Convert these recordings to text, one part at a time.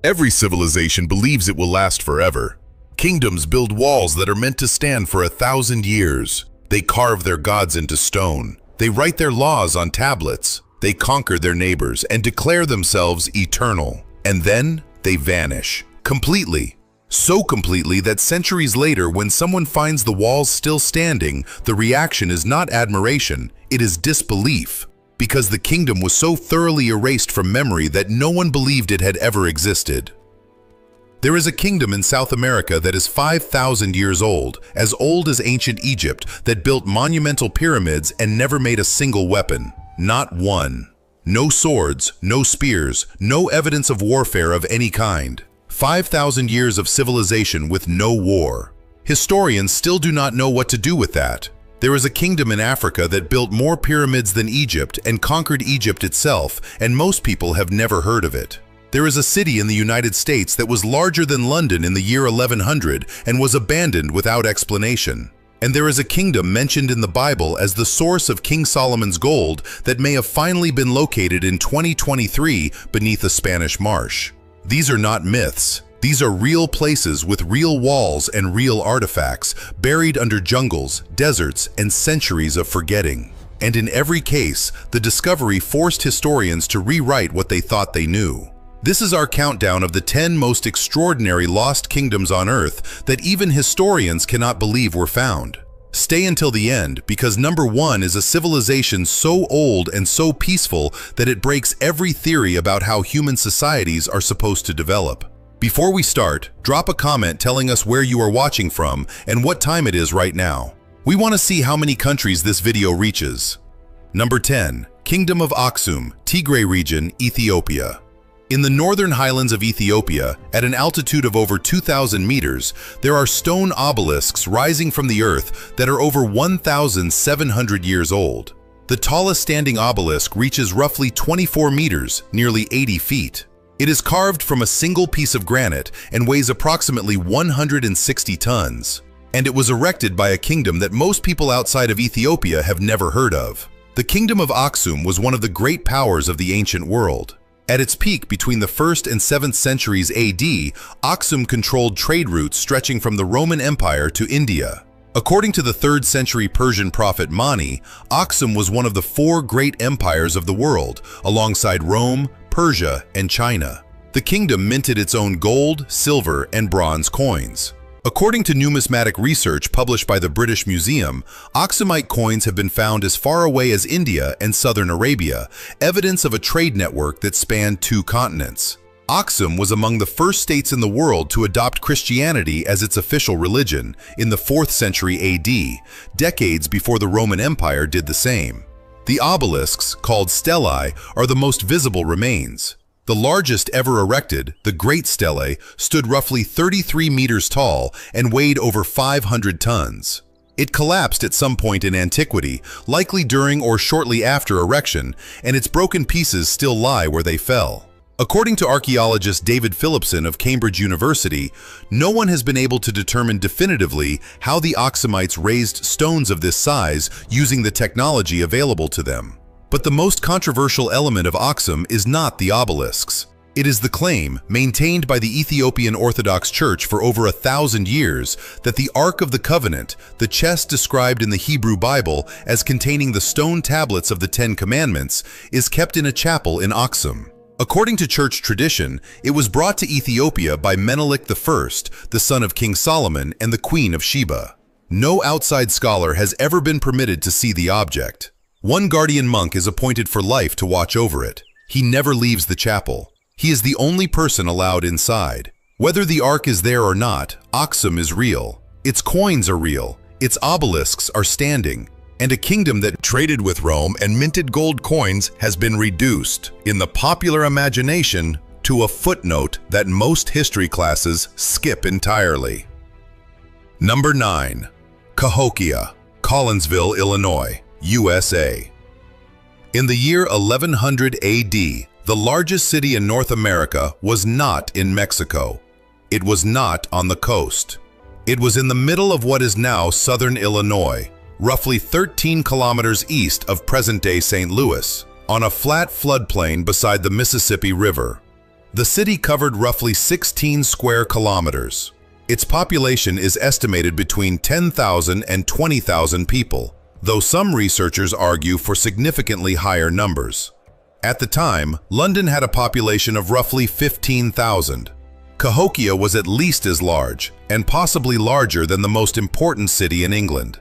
Every civilization believes it will last forever. Kingdoms build walls that are meant to stand for 1,000 years. They carve their gods into stone. They write their laws on tablets. They conquer their neighbors and declare themselves eternal. And then they vanish. Completely. So completely that centuries later, when someone finds the walls still standing, the reaction is not admiration, it is disbelief. Because the kingdom was so thoroughly erased from memory that no one believed it had ever existed. There is a kingdom in South America that is 5,000 years old as ancient Egypt, that built monumental pyramids and never made a single weapon. Not one. No swords, no spears, no evidence of warfare of any kind. 5,000 years of civilization with no war. Historians still do not know what to do with that. There is a kingdom in Africa that built more pyramids than Egypt and conquered Egypt itself, and most people have never heard of it. There is a city in the United States that was larger than London in the year 1100 and was abandoned without explanation. And there is a kingdom mentioned in the Bible as the source of King Solomon's gold that may have finally been located in 2023 beneath a Spanish marsh. These are not myths. These are real places with real walls and real artifacts, buried under jungles, deserts, and centuries of forgetting. And in every case, the discovery forced historians to rewrite what they thought they knew. This is our countdown of the 10 most extraordinary lost kingdoms on Earth that even historians cannot believe were found. Stay until the end, because number 1 is a civilization so old and so peaceful that it breaks every theory about how human societies are supposed to develop. Before we start, drop a comment telling us where you are watching from and what time it is right now. We want to see how many countries this video reaches. Number 10. Kingdom of Aksum, Tigray region, Ethiopia. In the northern highlands of Ethiopia, at an altitude of over 2,000 meters, there are stone obelisks rising from the earth that are over 1,700 years old. The tallest standing obelisk reaches roughly 24 meters, nearly 80 feet. It is carved from a single piece of granite and weighs approximately 160 tons. And it was erected by a kingdom that most people outside of Ethiopia have never heard of. The Kingdom of Aksum was one of the great powers of the ancient world. At its peak between the 1st and 7th centuries AD, Aksum controlled trade routes stretching from the Roman Empire to India. According to the 3rd century Persian prophet Mani, Aksum was one of the 4 great empires of the world, alongside Rome, Persia, and China. The kingdom minted its own gold, silver, and bronze coins. According to numismatic research published by the British Museum, Aksumite coins have been found as far away as India and southern Arabia, evidence of a trade network that spanned 2 continents. Aksum was among the first states in the world to adopt Christianity as its official religion in the 4th century AD, decades before the Roman Empire did the same. The obelisks, called stelae, are the most visible remains. The largest ever erected, the Great Stele, stood roughly 33 meters tall and weighed over 500 tons. It collapsed at some point in antiquity, likely during or shortly after erection, and its broken pieces still lie where they fell. According to archaeologist David Phillipson of Cambridge University, no one has been able to determine definitively how the Aksumites raised stones of this size using the technology available to them. But the most controversial element of Aksum is not the obelisks. It is the claim, maintained by the Ethiopian Orthodox Church for over 1,000 years, that the Ark of the Covenant, the chest described in the Hebrew Bible as containing the stone tablets of the 10 Commandments, is kept in a chapel in Aksum. According to church tradition, it was brought to Ethiopia by Menelik I, the son of King Solomon and the Queen of Sheba. No outside scholar has ever been permitted to see the object. One guardian monk is appointed for life to watch over it. He never leaves the chapel. He is the only person allowed inside. Whether the ark is there or not, Aksum is real. Its coins are real. Its obelisks are standing. And a kingdom that traded with Rome and minted gold coins has been reduced, in the popular imagination, to a footnote that most history classes skip entirely. Number 9. Cahokia, Collinsville, Illinois, USA. In the year 1100 AD, the largest city in North America was not in Mexico. It was not on the coast. It was in the middle of what is now southern Illinois, roughly 13 kilometers east of present-day St. Louis, on a flat floodplain beside the Mississippi River. The city covered roughly 16 square kilometers. Its population is estimated between 10,000 and 20,000 people, though some researchers argue for significantly higher numbers. At the time, London had a population of roughly 15,000. Cahokia was at least as large, and possibly larger than the most important city in England.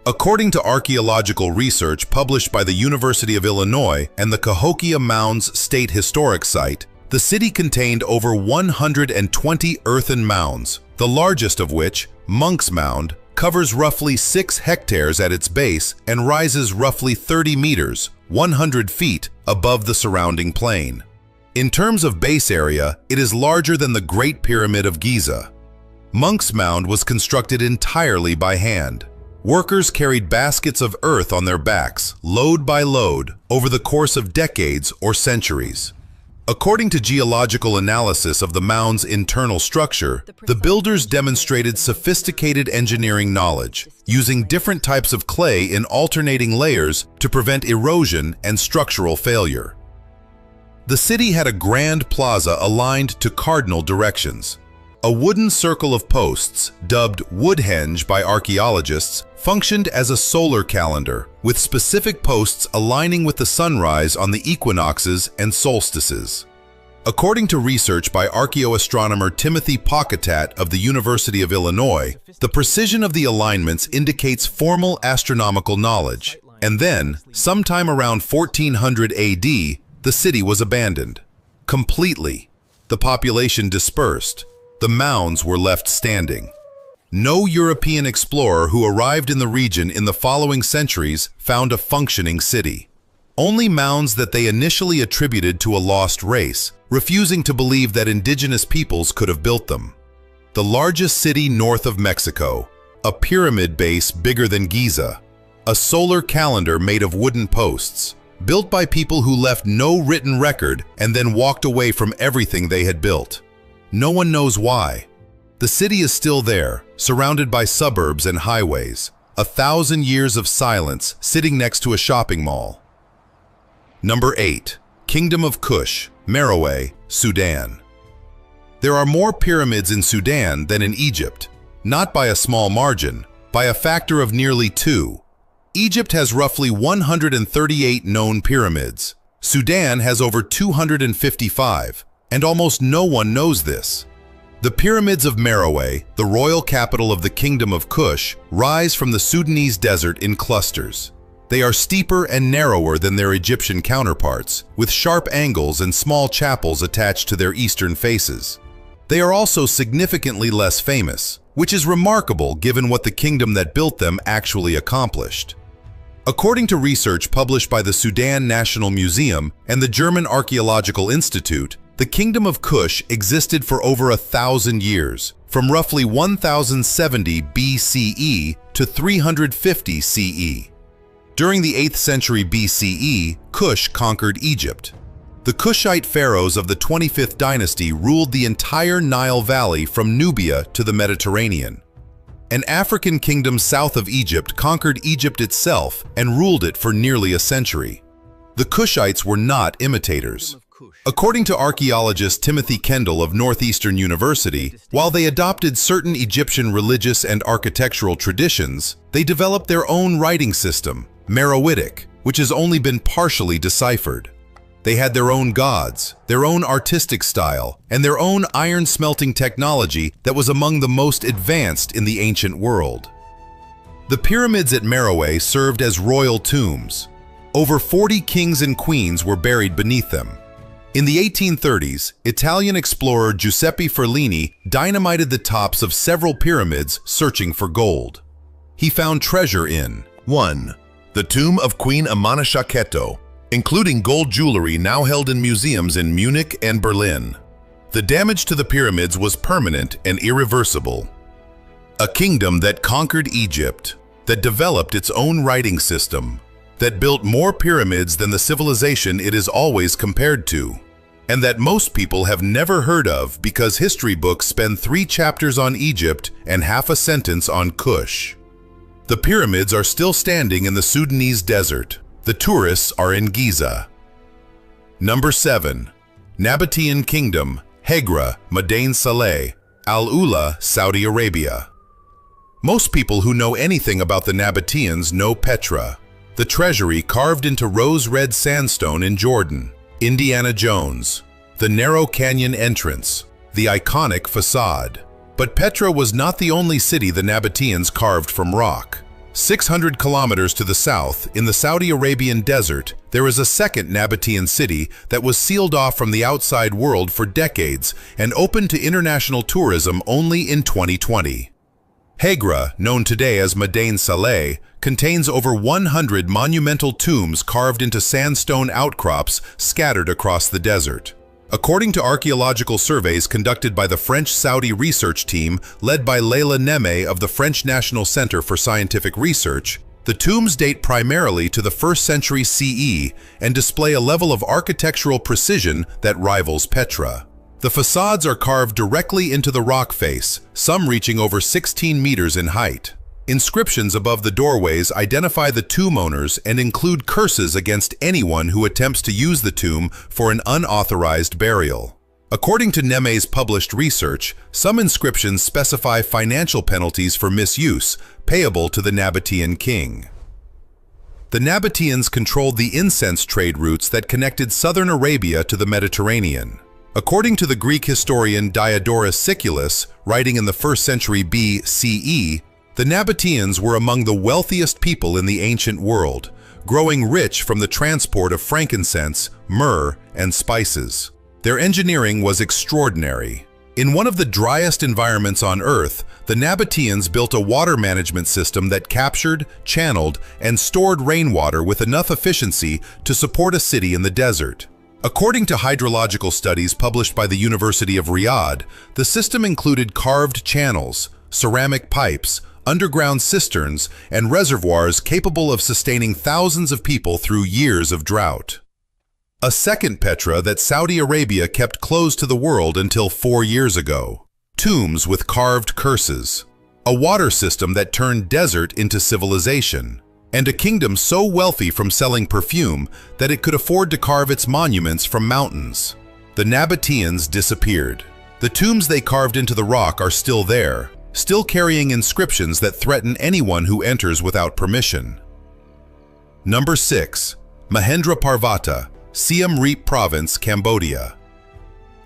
According to archaeological research published by the University of Illinois and the Cahokia Mounds State Historic Site, the city contained over 120 earthen mounds, the largest of which, Monk's Mound, covers roughly 6 hectares at its base and rises roughly 30 meters, 100 feet, above the surrounding plain. In terms of base area, it is larger than the Great Pyramid of Giza. Monk's Mound was constructed entirely by hand. Workers carried baskets of earth on their backs, load by load, over the course of decades or centuries. According to geological analysis of the mound's internal structure, the builders demonstrated sophisticated engineering knowledge, using different types of clay in alternating layers to prevent erosion and structural failure. The city had a grand plaza aligned to cardinal directions. A wooden circle of posts, dubbed Woodhenge by archaeologists, functioned as a solar calendar, with specific posts aligning with the sunrise on the equinoxes and solstices. According to research by archaeoastronomer Timothy Pocketat of the University of Illinois, the precision of the alignments indicates formal astronomical knowledge, and then, sometime around 1400 AD, the city was abandoned. Completely. The population dispersed. The mounds were left standing. No European explorer who arrived in the region in the following centuries found a functioning city. Only mounds that they initially attributed to a lost race, refusing to believe that indigenous peoples could have built them. The largest city north of Mexico, a pyramid base bigger than Giza, a solar calendar made of wooden posts, built by people who left no written record and then walked away from everything they had built. No one knows why. The city is still there, surrounded by suburbs and highways, 1,000 years of silence sitting next to a shopping mall. Number 8. Kingdom of Kush, Meroe, Sudan. There are more pyramids in Sudan than in Egypt, not by a small margin, by a factor of nearly 2. Egypt has roughly 138 known pyramids. Sudan has over 255, and almost no one knows this. The pyramids of Meroe, the royal capital of the Kingdom of Kush, rise from the Sudanese desert in clusters. They are steeper and narrower than their Egyptian counterparts, with sharp angles and small chapels attached to their eastern faces. They are also significantly less famous, which is remarkable given what the kingdom that built them actually accomplished. According to research published by the Sudan National Museum and the German Archaeological Institute, the Kingdom of Kush existed for over 1,000 years, from roughly 1070 BCE to 350 CE. During the 8th century BCE, Kush conquered Egypt. The Kushite pharaohs of the 25th dynasty ruled the entire Nile Valley from Nubia to the Mediterranean. An African kingdom south of Egypt conquered Egypt itself and ruled it for nearly a century. The Kushites were not imitators. According to archaeologist Timothy Kendall of Northeastern University, while they adopted certain Egyptian religious and architectural traditions, they developed their own writing system, Meroitic, which has only been partially deciphered. They had their own gods, their own artistic style, and their own iron-smelting technology that was among the most advanced in the ancient world. The pyramids at Meroe served as royal tombs. Over 40 kings and queens were buried beneath them. In the 1830s, Italian explorer Giuseppe Ferlini dynamited the tops of several pyramids searching for gold. He found treasure in 1. The tomb of Queen Amanashakheto, including gold jewelry now held in museums in Munich and Berlin. The damage to the pyramids was permanent and irreversible. A kingdom that conquered Egypt, that developed its own writing system, that built more pyramids than the civilization it is always compared to, and that most people have never heard of because history books spend 3 chapters on Egypt and half a sentence on Kush. The pyramids are still standing in the Sudanese desert. The tourists are in Giza. Number 7. Nabatean Kingdom, Hegra, Madain Saleh, Al-Ula, Saudi Arabia. Most people who know anything about the Nabateans know Petra, the treasury carved into rose-red sandstone in Jordan, Indiana Jones, the narrow canyon entrance, the iconic facade. But Petra was not the only city the Nabateans carved from rock. 600 kilometers to the south, in the Saudi Arabian desert, there is a second Nabatean city that was sealed off from the outside world for decades and opened to international tourism only in 2020. Hegra, known today as Madain Saleh, contains over 100 monumental tombs carved into sandstone outcrops scattered across the desert. According to archaeological surveys conducted by the French-Saudi research team led by Leila Neme of the French National Center for Scientific Research, the tombs date primarily to the 1st century CE and display a level of architectural precision that rivals Petra. The facades are carved directly into the rock face, some reaching over 16 meters in height. Inscriptions above the doorways identify the tomb owners and include curses against anyone who attempts to use the tomb for an unauthorized burial. According to Neme's published research, some inscriptions specify financial penalties for misuse, payable to the Nabatean king. The Nabateans controlled the incense trade routes that connected southern Arabia to the Mediterranean. According to the Greek historian Diodorus Siculus, writing in the 1st century BCE, the Nabateans were among the wealthiest people in the ancient world, growing rich from the transport of frankincense, myrrh, and spices. Their engineering was extraordinary. In one of the driest environments on Earth, the Nabateans built a water management system that captured, channeled, and stored rainwater with enough efficiency to support a city in the desert. According to hydrological studies published by the University of Riyadh, the system included carved channels, ceramic pipes, underground cisterns, and reservoirs capable of sustaining thousands of people through years of drought. A second Petra that Saudi Arabia kept closed to the world until 4 years ago. Tombs with carved curses. A water system that turned desert into civilization. And a kingdom so wealthy from selling perfume that it could afford to carve its monuments from mountains. The Nabateans disappeared. The tombs they carved into the rock are still there, still carrying inscriptions that threaten anyone who enters without permission. Number 6. Mahendra Parvata, Siem Reap Province, Cambodia.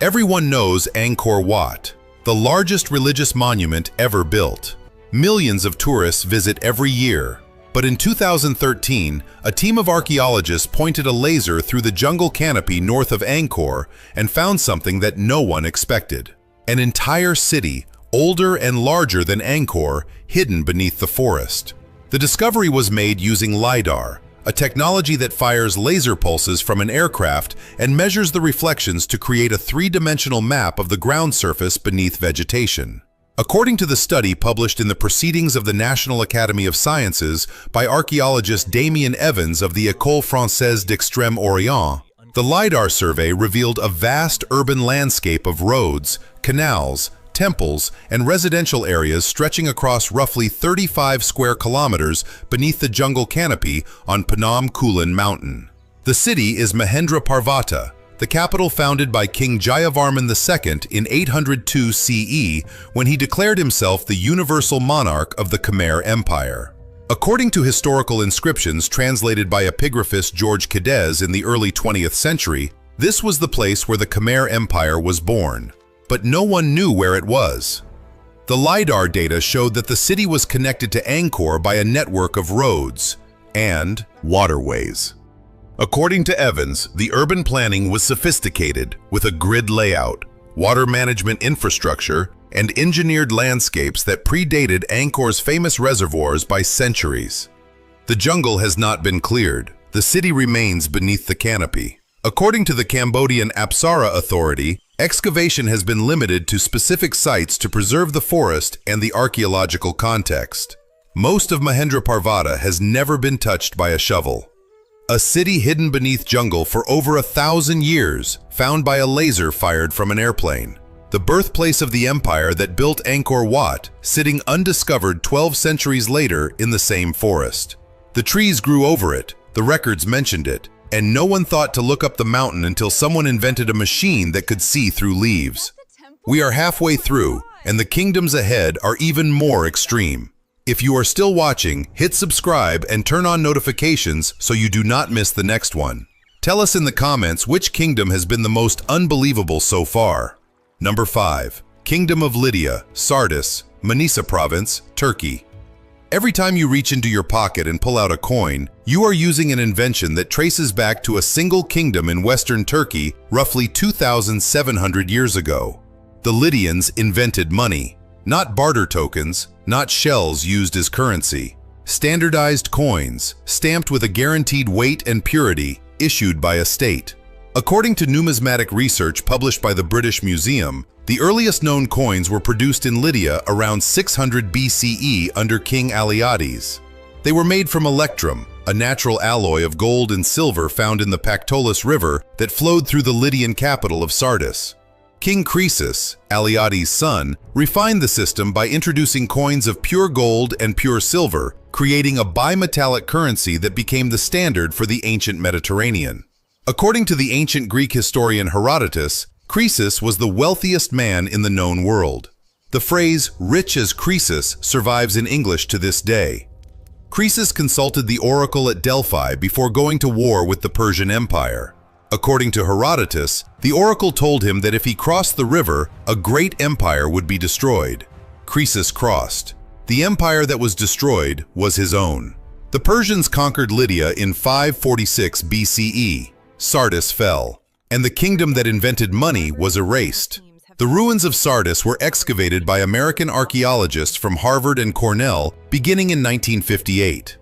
Everyone knows Angkor Wat, the largest religious monument ever built. Millions of tourists visit every year. But in 2013, a team of archaeologists pointed a laser through the jungle canopy north of Angkor and found something that no one expected. An entire city, older and larger than Angkor, hidden beneath the forest. The discovery was made using LiDAR, a technology that fires laser pulses from an aircraft and measures the reflections to create a three-dimensional map of the ground surface beneath vegetation. According to the study published in the Proceedings of the National Academy of Sciences by archaeologist Damien Evans of the École Française d'Extrême-Orient, the LiDAR survey revealed a vast urban landscape of roads, canals, temples, and residential areas stretching across roughly 35 square kilometers beneath the jungle canopy on Phnom Kulen Mountain. The city is Mahendra Parvata, the capital founded by King Jayavarman II in 802 CE when he declared himself the universal monarch of the Khmer Empire. According to historical inscriptions translated by epigraphist George Cadiz in the early 20th century, this was the place where the Khmer Empire was born. But no one knew where it was. The LiDAR data showed that the city was connected to Angkor by a network of roads and waterways. According to Evans, the urban planning was sophisticated with a grid layout, water management infrastructure, and engineered landscapes that predated Angkor's famous reservoirs by centuries. The jungle has not been cleared. The city remains beneath the canopy. According to the Cambodian Apsara Authority, excavation has been limited to specific sites to preserve the forest and the archaeological context. Most of Mahendra Parvata has never been touched by a shovel. A city hidden beneath jungle for over 1,000 years, found by a laser fired from an airplane. The birthplace of the empire that built Angkor Wat, sitting undiscovered 12 centuries later in the same forest. The trees grew over it, the records mentioned it, And no one thought to look up the mountain until someone invented a machine that could see through leaves. We are halfway through, and the kingdoms ahead are even more extreme. If you are still watching, hit subscribe and turn on notifications so you do not miss the next one. Tell us in the comments which kingdom has been the most unbelievable so far. Number 5. Kingdom of Lydia, Sardis, Manisa Province, Turkey. Every time you reach into your pocket and pull out a coin, you are using an invention that traces back to a single kingdom in western Turkey roughly 2,700 years ago. The Lydians invented money, not barter tokens, not shells used as currency. Standardized coins, stamped with a guaranteed weight and purity, issued by a state. According to numismatic research published by the British Museum, the earliest known coins were produced in Lydia around 600 BCE under King Alyattes. They were made from electrum, a natural alloy of gold and silver found in the Pactolus River that flowed through the Lydian capital of Sardis. King Croesus, Alyattes' son, refined the system by introducing coins of pure gold and pure silver, creating a bimetallic currency that became the standard for the ancient Mediterranean. According to the ancient Greek historian Herodotus, Croesus was the wealthiest man in the known world. The phrase "rich as Croesus" survives in English to this day. Croesus consulted the oracle at Delphi before going to war with the Persian Empire. According to Herodotus, the oracle told him that if he crossed the river, a great empire would be destroyed. Croesus crossed. The empire that was destroyed was his own. The Persians conquered Lydia in 546 BCE. Sardis fell, and the kingdom that invented money was erased. The ruins of Sardis were excavated by American archaeologists from Harvard and Cornell beginning in 1958.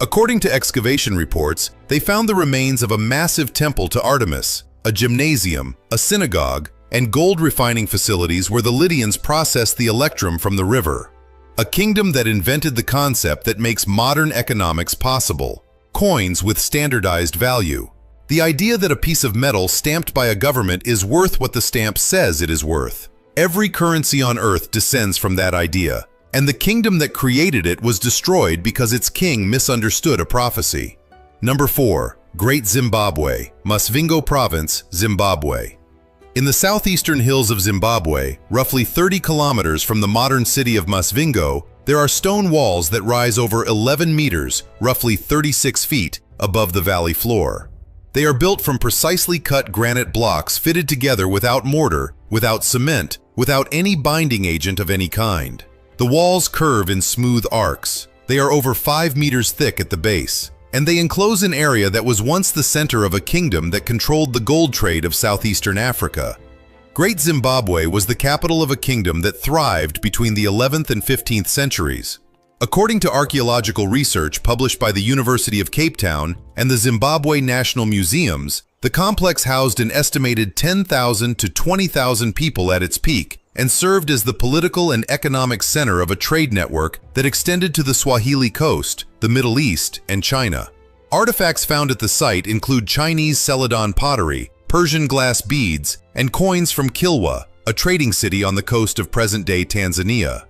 According to excavation reports, they found the remains of a massive temple to Artemis, a gymnasium, a synagogue, and gold refining facilities where the Lydians processed the electrum from the river. A kingdom that invented the concept that makes modern economics possible: coins with standardized value. The idea that a piece of metal stamped by a government is worth what the stamp says it is worth. Every currency on earth descends from that idea, and the kingdom that created it was destroyed because its king misunderstood a prophecy. Number 4. Great Zimbabwe, Masvingo Province, Zimbabwe. In the southeastern hills of Zimbabwe, roughly 30 kilometers from the modern city of Masvingo, there are stone walls that rise over 11 meters, roughly 36 feet, above the valley floor. They are built from precisely cut granite blocks fitted together without mortar, without cement, without any binding agent of any kind. The walls curve in smooth arcs. They are over 5 meters thick at the base, and they enclose an area that was once the center of a kingdom that controlled the gold trade of southeastern Africa. Great Zimbabwe was the capital of a kingdom that thrived between the 11th and 15th centuries. According to archaeological research published by the University of Cape Town and the Zimbabwe National Museums, the complex housed an estimated 10,000 to 20,000 people at its peak and served as the political and economic center of a trade network that extended to the Swahili coast, the Middle East, and China. Artifacts found at the site include Chinese Celadon pottery, Persian glass beads, and coins from Kilwa, a trading city on the coast of present-day Tanzania.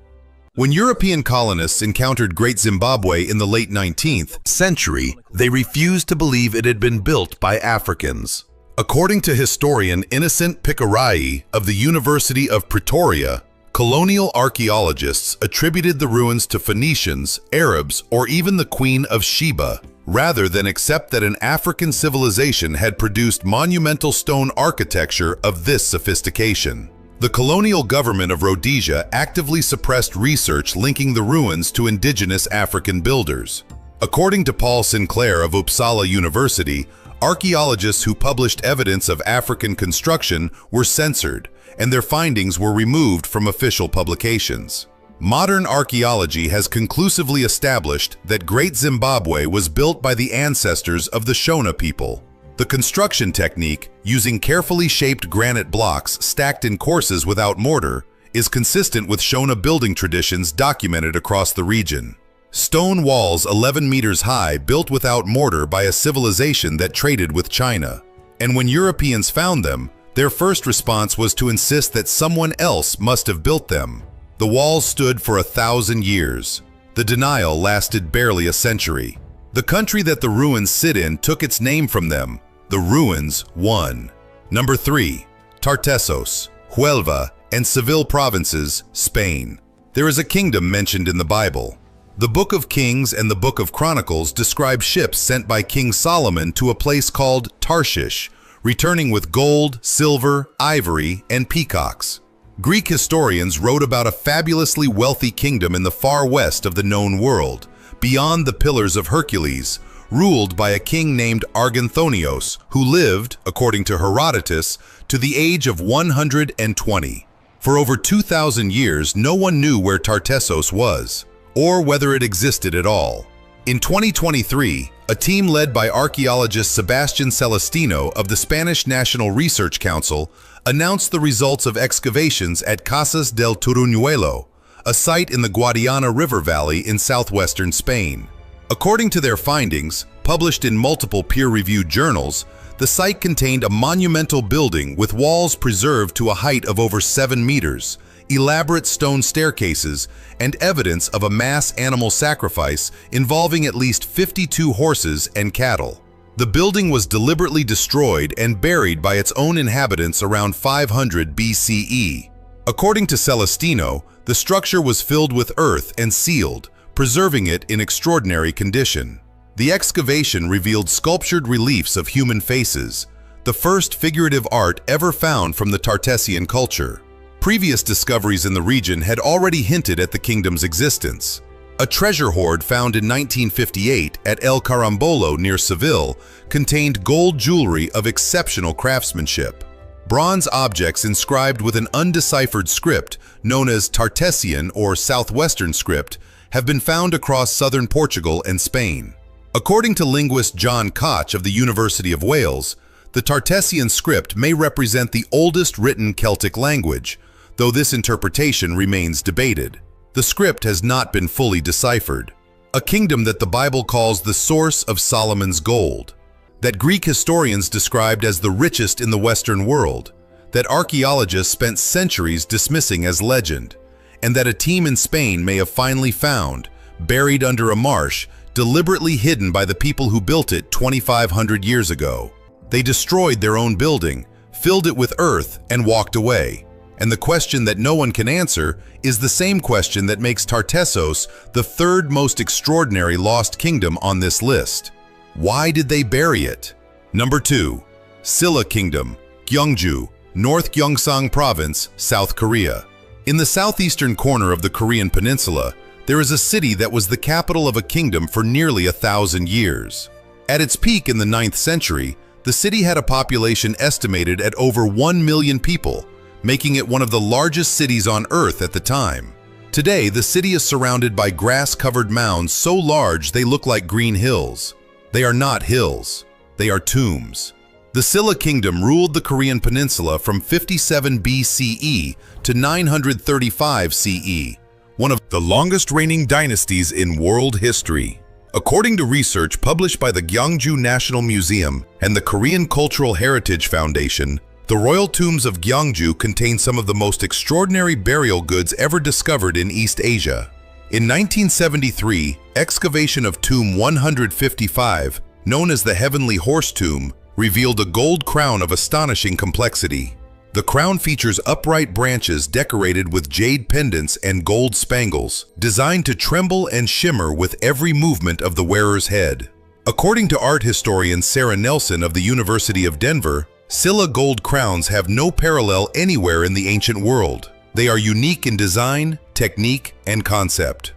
When European colonists encountered Great Zimbabwe in the late 19th century, they refused to believe it had been built by Africans. According to historian Innocent Pikarai of the University of Pretoria, colonial archaeologists attributed the ruins to Phoenicians, Arabs, or even the Queen of Sheba, rather than accept that an African civilization had produced monumental stone architecture of this sophistication. The colonial government of Rhodesia actively suppressed research linking the ruins to indigenous African builders. According to Paul Sinclair of Uppsala University, archaeologists who published evidence of African construction were censored, and their findings were removed from official publications. Modern archaeology has conclusively established that Great Zimbabwe was built by the ancestors of the Shona people. The construction technique, using carefully shaped granite blocks stacked in courses without mortar, is consistent with Shona building traditions documented across the region. Stone walls 11 meters high built without mortar by a civilization that traded with China. And when Europeans found them, their first response was to insist that someone else must have built them. The walls stood for 1,000 years. The denial lasted barely a century. The country that the ruins sit in took its name from them. The ruins won. Number 3. Tartessos, Huelva, and Seville provinces, Spain. There is a kingdom mentioned in the Bible. The Book of Kings and the Book of Chronicles describe ships sent by King Solomon to a place called Tarshish, returning with gold, silver, ivory, and peacocks. Greek historians wrote about a fabulously wealthy kingdom in the far west of the known world, beyond the Pillars of Hercules, ruled by a king named Arganthonios, who lived, according to Herodotus, to the age of 120. For over 2,000 years, no one knew where Tartessos was, or whether it existed at all. In 2023, a team led by archaeologist Sebastian Celestino of the Spanish National Research Council announced the results of excavations at Casas del Turuñuelo, a site in the Guadiana River Valley in southwestern Spain. According to their findings, published in multiple peer-reviewed journals, the site contained a monumental building with walls preserved to a height of over 7 meters, elaborate stone staircases, and evidence of a mass animal sacrifice involving at least 52 horses and cattle. The building was deliberately destroyed and buried by its own inhabitants around 500 BCE. According to Celestino, the structure was filled with earth and sealed, preserving it in extraordinary condition. The excavation revealed sculptured reliefs of human faces, the first figurative art ever found from the Tartessian culture. Previous discoveries in the region had already hinted at the kingdom's existence. A treasure hoard found in 1958 at El Carambolo near Seville contained gold jewelry of exceptional craftsmanship. Bronze objects inscribed with an undeciphered script known as Tartessian or Southwestern script have been found across southern Portugal and Spain. According to linguist John Koch of the University of Wales, the Tartessian script may represent the oldest written Celtic language, though this interpretation remains debated. The script has not been fully deciphered. A kingdom that the Bible calls the source of Solomon's gold, that Greek historians described as the richest in the Western world, that archaeologists spent centuries dismissing as legend, and that a team in Spain may have finally found, buried under a marsh, deliberately hidden by the people who built it 2,500 years ago. They destroyed their own building, filled it with earth, and walked away. And the question that no one can answer is the same question that makes Tartessos the third most extraordinary lost kingdom on this list. Why did they bury it? Number 2. Silla Kingdom, Gyeongju, North Gyeongsang Province, South Korea. In the southeastern corner of the Korean peninsula, there is a city that was the capital of a kingdom for nearly 1,000 years. At its peak in the 9th century, the city had a population estimated at over 1 million people, making it one of the largest cities on Earth at the time. Today, the city is surrounded by grass-covered mounds so large they look like green hills. They are not hills, they are tombs. The Silla Kingdom ruled the Korean peninsula from 57 BCE to 935 CE, one of the longest reigning dynasties in world history. According to research published by the Gyeongju National Museum and the Korean Cultural Heritage Foundation, the royal tombs of Gyeongju contain some of the most extraordinary burial goods ever discovered in East Asia. In 1973, excavation of Tomb 155, known as the Heavenly Horse Tomb, revealed a gold crown of astonishing complexity. The crown features upright branches decorated with jade pendants and gold spangles, designed to tremble and shimmer with every movement of the wearer's head. According to art historian Sarah Nelson of the University of Denver, Silla gold crowns have no parallel anywhere in the ancient world. They are unique in design, technique, and concept.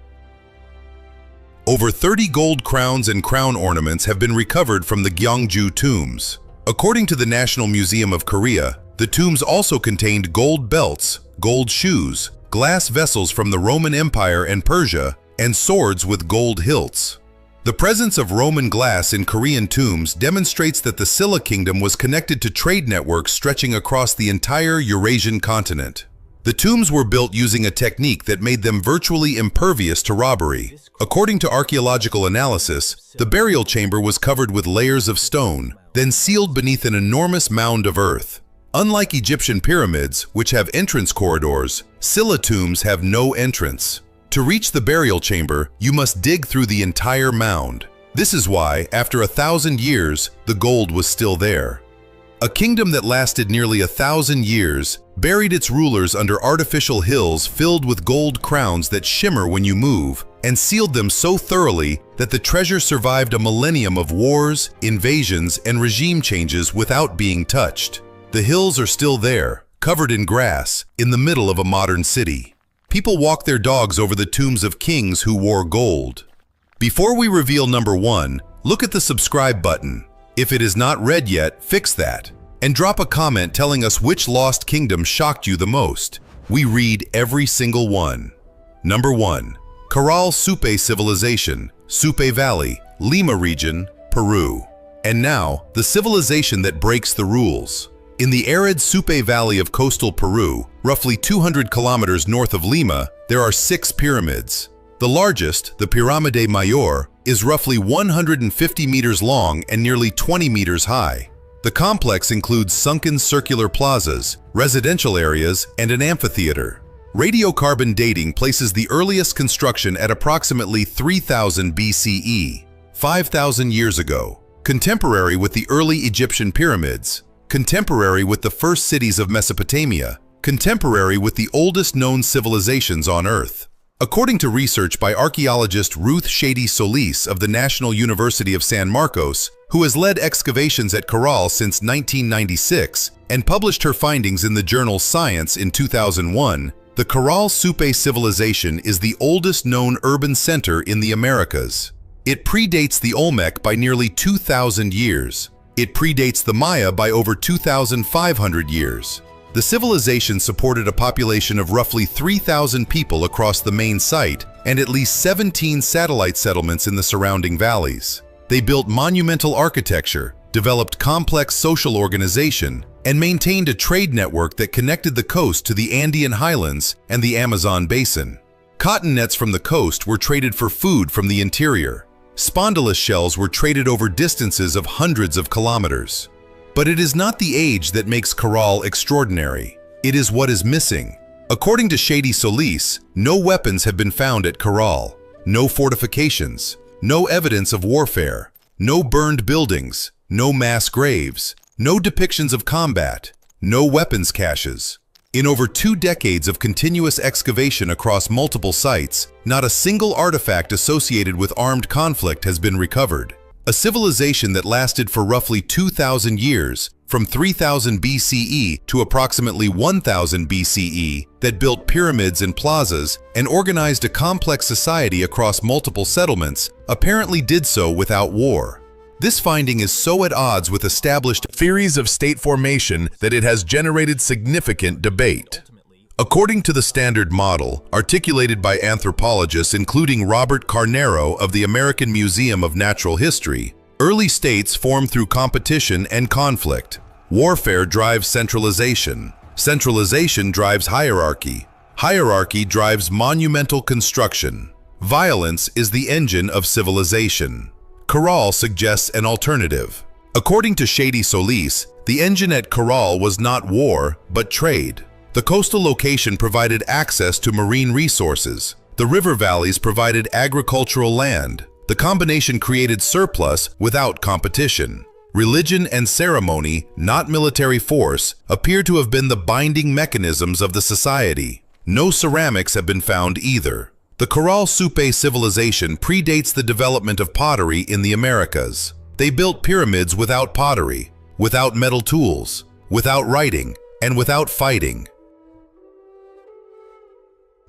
Over 30 gold crowns and crown ornaments have been recovered from the Gyeongju tombs. According to the National Museum of Korea, the tombs also contained gold belts, gold shoes, glass vessels from the Roman Empire and Persia, and swords with gold hilts. The presence of Roman glass in Korean tombs demonstrates that the Silla Kingdom was connected to trade networks stretching across the entire Eurasian continent. The tombs were built using a technique that made them virtually impervious to robbery. According to archaeological analysis, the burial chamber was covered with layers of stone, then sealed beneath an enormous mound of earth. Unlike Egyptian pyramids, which have entrance corridors, Silla tombs have no entrance. To reach the burial chamber, you must dig through the entire mound. This is why, after 1,000 years, the gold was still there. A kingdom that lasted nearly 1,000 years buried its rulers under artificial hills filled with gold crowns that shimmer when you move, and sealed them so thoroughly that the treasure survived a millennium of wars, invasions, and regime changes without being touched. The hills are still there, covered in grass, in the middle of a modern city. People walk their dogs over the tombs of kings who wore gold. Before we reveal number 1, look at the subscribe button. If it is not red yet, fix that. And drop a comment telling us which lost kingdom shocked you the most. We read every single one. Number 1. Caral Supe Civilization, Supe Valley, Lima region, Peru. And now, the civilization that breaks the rules. In the arid Supe Valley of coastal Peru, roughly 200 kilometers north of Lima, there are 6 pyramids. The largest, the Pirámide Mayor, is roughly 150 meters long and nearly 20 meters high. The complex includes sunken circular plazas, residential areas, and an amphitheater. Radiocarbon dating places the earliest construction at approximately 3000 BCE, 5,000 years ago, contemporary with the early Egyptian pyramids, contemporary with the first cities of Mesopotamia, contemporary with the oldest known civilizations on Earth. According to research by archaeologist Ruth Shady Solis of the National University of San Marcos, who has led excavations at Caral since 1996 and published her findings in the journal Science in 2001, the Caral Supe civilization is the oldest known urban center in the Americas. It predates the Olmec by nearly 2,000 years. It predates the Maya by over 2,500 years. The civilization supported a population of roughly 3,000 people across the main site and at least 17 satellite settlements in the surrounding valleys. They built monumental architecture, developed complex social organization, and maintained a trade network that connected the coast to the Andean highlands and the Amazon basin. Cotton nets from the coast were traded for food from the interior. Spondylus shells were traded over distances of hundreds of kilometers. But it is not the age that makes Caral extraordinary. It is what is missing. According to Shady Solis, no weapons have been found at Caral, no fortifications, no evidence of warfare, no burned buildings, no mass graves, no depictions of combat, no weapons caches. In over 2 decades of continuous excavation across multiple sites, not a single artifact associated with armed conflict has been recovered. A civilization that lasted for roughly 2,000 years, from 3000 BCE to approximately 1000 BCE, that built pyramids and plazas and organized a complex society across multiple settlements, apparently did so without war. This finding is so at odds with established theories of state formation that it has generated significant debate. According to the Standard Model, articulated by anthropologists including Robert Carnero of the American Museum of Natural History, early states form through competition and conflict. Warfare drives centralization. Centralization drives hierarchy. Hierarchy drives monumental construction. Violence is the engine of civilization. Caral suggests an alternative. According to Shady Solis, the engine at Caral was not war, but trade. The coastal location provided access to marine resources. The river valleys provided agricultural land. The combination created surplus without competition. Religion and ceremony, not military force, appear to have been the binding mechanisms of the society. No ceramics have been found either. The Caral Supe civilization predates the development of pottery in the Americas. They built pyramids without pottery, without metal tools, without writing, and without fighting.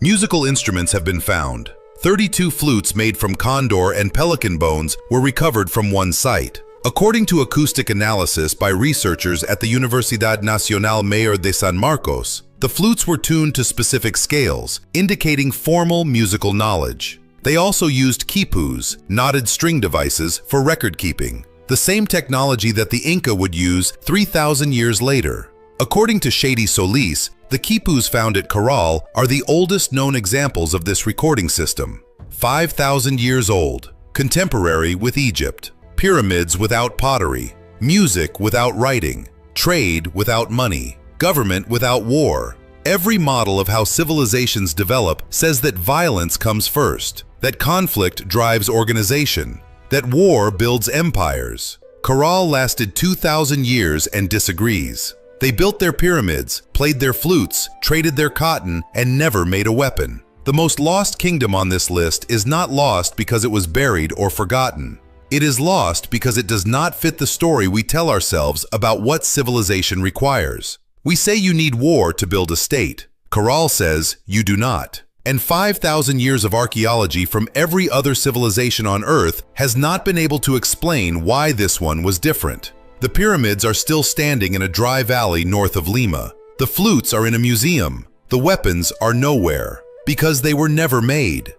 Musical instruments have been found. 32 flutes made from condor and pelican bones were recovered from one site. According to acoustic analysis by researchers at the Universidad Nacional Mayor de San Marcos, the flutes were tuned to specific scales, indicating formal musical knowledge. They also used quipus, knotted string devices, for record keeping, the same technology that the Inca would use 3,000 years later. According to Shady Solis, the quipus found at Caral are the oldest known examples of this recording system. 5,000 years old, contemporary with Egypt. Pyramids without pottery, music without writing, trade without money, government without war. Every model of how civilizations develop says that violence comes first, that conflict drives organization, that war builds empires. Corral lasted 2,000 years and disagrees. They built their pyramids, played their flutes, traded their cotton, and never made a weapon. The most lost kingdom on this list is not lost because it was buried or forgotten. It is lost because it does not fit the story we tell ourselves about what civilization requires. We say you need war to build a state. Corral says you do not. And 5,000 years of archaeology from every other civilization on Earth has not been able to explain why this one was different. The pyramids are still standing in a dry valley north of Lima. The flutes are in a museum. The weapons are nowhere because they were never made.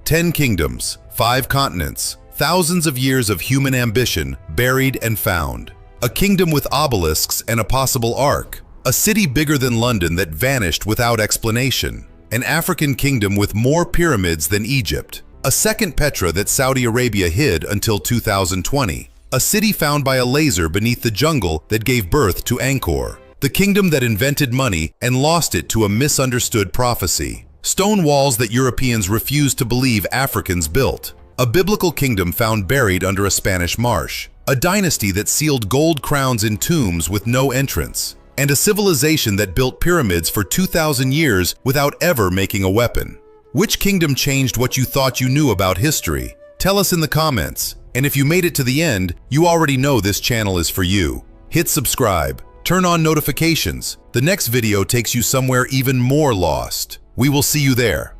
10 kingdoms, 5 continents, thousands of years of human ambition buried and found. A kingdom with obelisks and a possible ark. A city bigger than London that vanished without explanation. An African kingdom with more pyramids than Egypt. A second Petra that Saudi Arabia hid until 2020. A city found by a laser beneath the jungle that gave birth to Angkor. The kingdom that invented money and lost it to a misunderstood prophecy. Stone walls that Europeans refused to believe Africans built. A biblical kingdom found buried under a Spanish marsh. A dynasty that sealed gold crowns in tombs with no entrance. And a civilization that built pyramids for 2,000 years without ever making a weapon. Which kingdom changed what you thought you knew about history? Tell us in the comments. And if you made it to the end, you already know this channel is for you. Hit subscribe. Turn on notifications. The next video takes you somewhere even more lost. We will see you there.